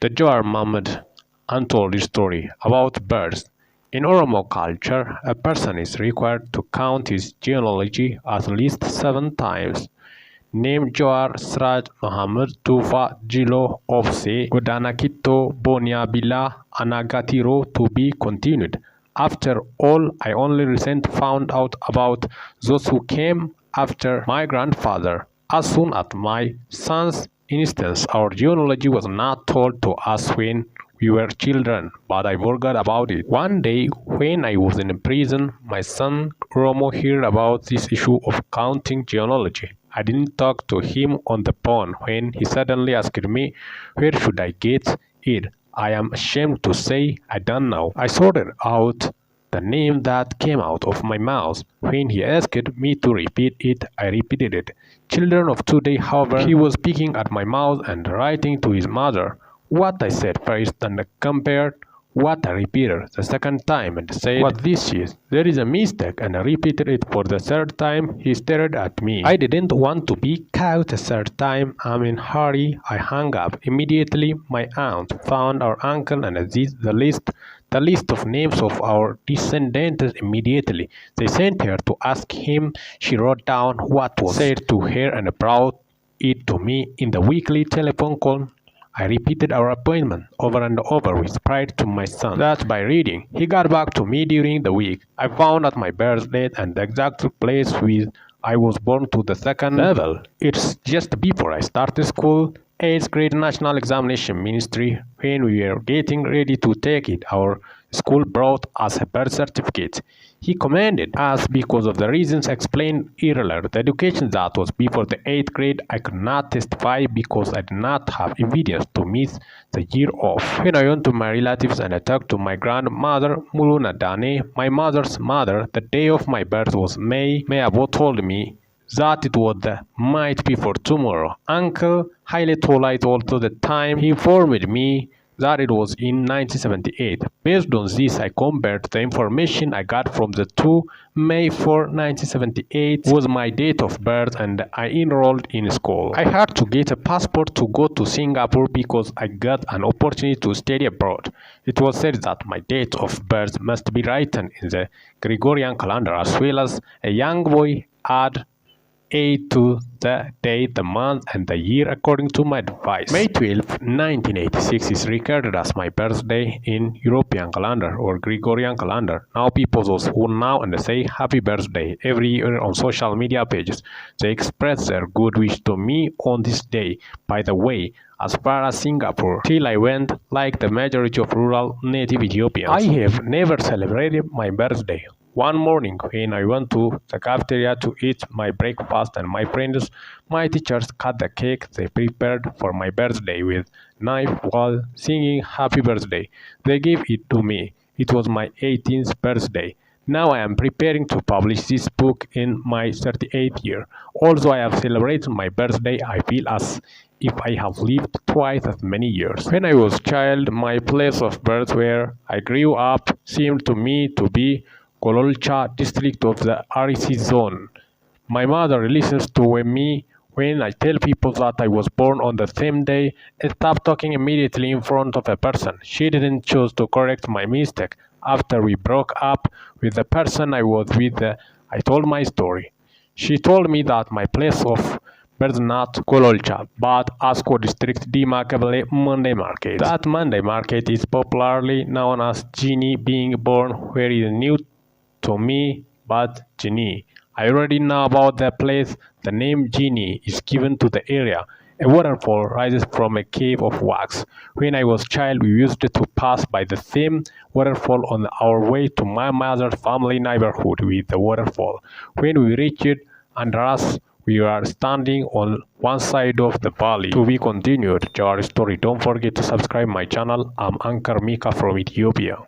The Jawar Mohammed untold story about birds. In Oromo culture, a person is required to count his genealogy at least 7 times. Named Jawar Sraj Mohammed Tufa Jilo Ofse Godanakito Bonia Bila Anagatiro to be continued. After all, I only recently found out about those who came after my grandfather. As soon as my son's instance, our genealogy was not told to us when we were children, but I forgot about it. One day, when I was in prison, my son Romo heard about this issue of counting genealogy. I didn't talk to him on the phone when he suddenly asked me, where should I get it? I am ashamed to say I don't know. I sorted out the name that came out of my mouth. When he asked me to repeat it, I repeated it. Children of today, however, he was picking at my mouth and writing to his mother what I said first and compared what I repeated the second time and said, what this is? There is a mistake, and I repeated it for the third time. He stared at me. I didn't want to be caught a third time. I'm in a hurry. I hung up. Immediately, my aunt found our uncle and the list of names of our descendants immediately. They sent her to ask him. She wrote down what was said to her and brought it to me in the weekly telephone call. I repeated our appointment over and over with pride to my son. That's by reading. He got back to me during the week. I found out my birth date and the exact place where I was born to the second level. It's just before I started school. 8th grade national examination ministry. When we were getting ready to take it, our school brought us a birth certificate. He commended us because of the reasons explained earlier. The education that was before the 8th grade I could not testify because I did not have evidence to miss the year off. When I went to my relatives and I talked to my grandmother, Muluna Dane, my mother's mother, the day of my birth was May. May Abo told me that it was the night before tomorrow. Uncle Haile Tolite also the time. He informed me that it was in 1978. Based on this, I compared the information I got from the two. May 4, 1978 was my date of birth and I enrolled in school. I had to get a passport to go to Singapore because I got an opportunity to study abroad. It was said that my date of birth must be written in the Gregorian calendar as well as a young boy add A to the day, the month, and the year according to my device. May 12, 1986 is recorded as my birthday in European calendar or Gregorian calendar. Now people those who now and say happy birthday every year on social media pages. They express their good wish to me on this day. By the way, as far as Singapore, till I went, like the majority of rural native Ethiopians, I have never celebrated my birthday. One morning, when I went to the cafeteria to eat my breakfast and my teachers cut the cake they prepared for my birthday with knife while singing happy birthday. They gave it to me. It was my 18th birthday. Now I am preparing to publish this book in my 38th year. Although I have celebrated my birthday, I feel as if I have lived twice as many years. When I was a child, my place of birth where I grew up seemed to me to be Kololcha district of the REC zone. My mother listens to me when I tell people that I was born on the same day and stop talking immediately in front of a person. She didn't choose to correct my mistake. After we broke up with the person I was with, I told my story. She told me that my place of birth not Kololcha, but Asko district Dimakable Monday Market. That Monday Market is popularly known as Genie being born, where is new to me, but Genie. I already know about the place. The name Genie is given to the area. A waterfall rises from a cave of wax. When I was a child, we used to pass by the same waterfall on our way to my mother's family neighborhood with the waterfall. When we reached it, under us, we are standing on one side of the valley. To be continued, Jawar story. Don't forget to subscribe my channel. I'm Anchor Mika from Ethiopia.